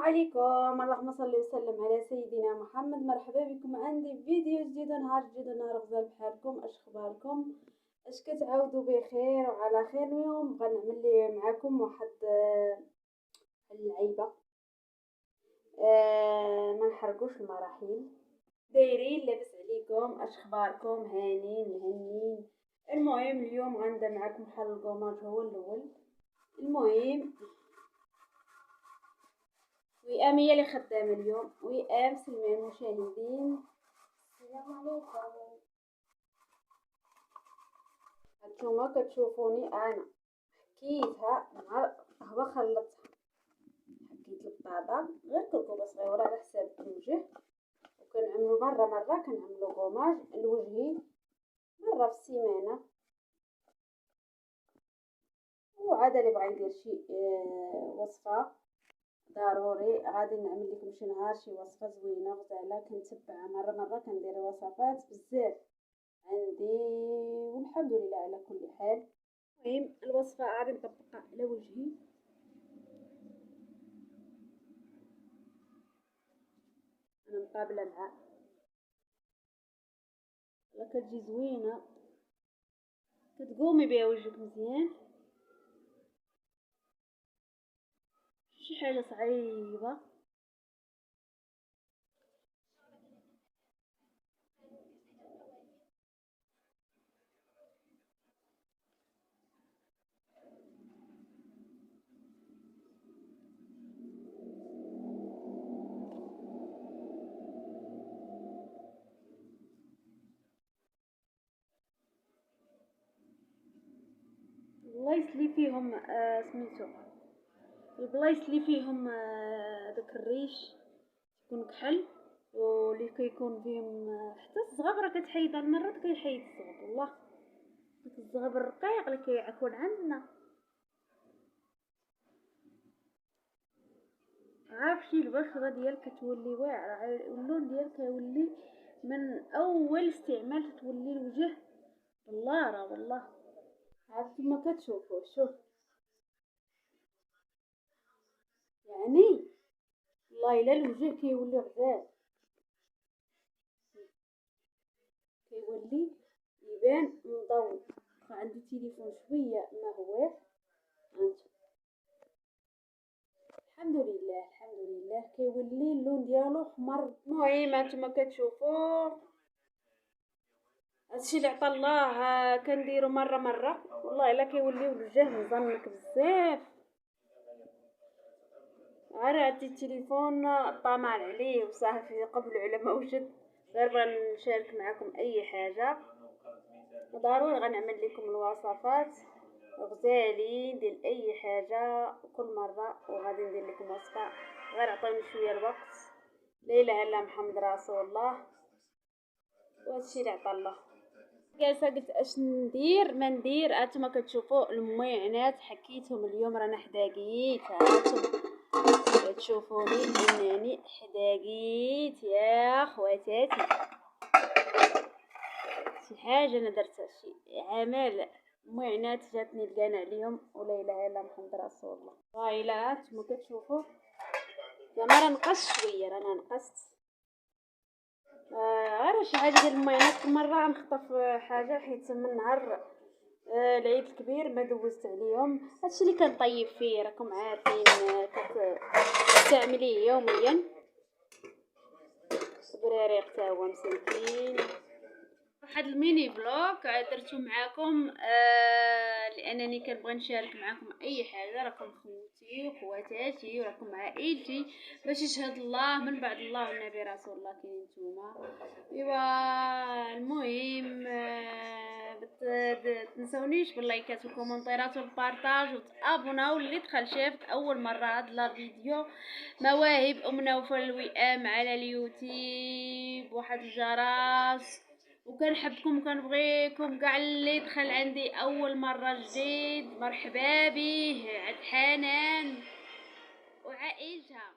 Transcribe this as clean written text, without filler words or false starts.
عليكم، اللهم صل وسلم على سيدنا محمد. مرحبا بكم عندي في فيديو جديد ونهار جديد ونهار غزال بحالكم. اش اخباركم؟ اش كتعاودوا بخير وعلى خير؟ اليوم بغا نعمل لي معكم واحد اللعيبه. ما نحرقوش المراحل. دايرين لاباس عليكم؟ اش اخباركم؟ هانين مهنين؟ المهم اليوم غنبدا معكم حل الكوماج هو الاول. المهم وئام هي اللي خدامه اليوم. وئام سلمى المشاهدين، السلام عليكم. هانتوما كتشوفوني انا حكيتها مع قهوه، خلطتها، حكيت البطاطا غير كركوبه صغيره على حساب الوجه، وكنعملو مره كنعملو كوماج لوجهي مره في السيمانه. وعاد اللي بغا يدير شي وصفه ضروري غادي نعمل لكم شي نهار شي وصفه زوينه غزاله كنتبعها مره كندير وصفات بزاف عندي والحمد لله على كل حال. المهم الوصفه غادي نطبقها على وجهي. انا مقابله مع كتجي زوينه، كتقومي بها وجهك مزيان، شي حاجه صعيبه. البلايص اللي فيهم سميتو البلايص اللي فيهم داك الريش يكون كحل، واللي كيكون فيهم حتى الزغب راه كتحيدها المرات كيحيد الزغب. والله داك الزغب الرقيق اللي كيعكون عندنا. عارفشي البشرة ديالك كتولي واعرة، اللون ديالك كيولي من اول استعمال تولي الوجه بلارة. والله عاد كما كتشوفوا، شوف يعني والله الا الوجه كيولي غزال، كيولي يبان مضوي. عندي تليفون شويه ما هواش الحمد لله كيولي اللون ديالو حمر. المهم هانتوما كتشوفوا هادشي اللي عطا الله كنديرو مره والله الا كيولي الوجه مزنك بزاف. غير عندي التليفون طامع عليه وصافي قبل على ما وجد. غير بغا نشارك معكم اي حاجه، ضروري غنعمل لكم الوصفات غزالين ديال اي حاجه كل مره، وغادي ندير لكم وصفه. غير عطوني شويه الوقت. لا اله الا محمد رسول الله، وهادشي اللي عطا الله. جالسه قلت اش ندير ما ندير. هانتوما كتشوفوا المعينات حكيتهم اليوم، رانا حداقيت. هانتوما تشوفوني انني حداقيت يا خواتاتي. شي حاجه انا درتها، شي عمل معينات جاتني لقانا عليهم، ولا اله الا محمد رسول الله. وايلا نتوما كتشوفوا زعما راه نقصت شويه، رانا نقصت غير شي حاجه ديال المعينات. كل مره نخطف حاجه حيت من نهار العيد الكبير ما دوزت عليهم. هادشي اللي كنطيب فيه راكم عارفين، كتستعمليه يوميا. براريق تا هو مسكين. واحد الميني فلوق درتو معاكم لانني كنبغي نشارك معاكم اي حاجه. راكم خوتي وخواتاتي وراكم عائلتي، باش يشهد الله من بعد الله والنبي رسول الله كاين نتوما. ايوا المهم تنسونيش باللايكات والكومنتيرات والبارطاج وتابوناو اللي دخل شافت اول مره هاد لا فيديو. مواهب ام نوفل الوئام على اليوتيوب، واحد الجرس. وكنحبكم وكنبغيكم كاع اللي دخل عندي اول مره جديد، مرحبا به. عند حنان وعائلتها.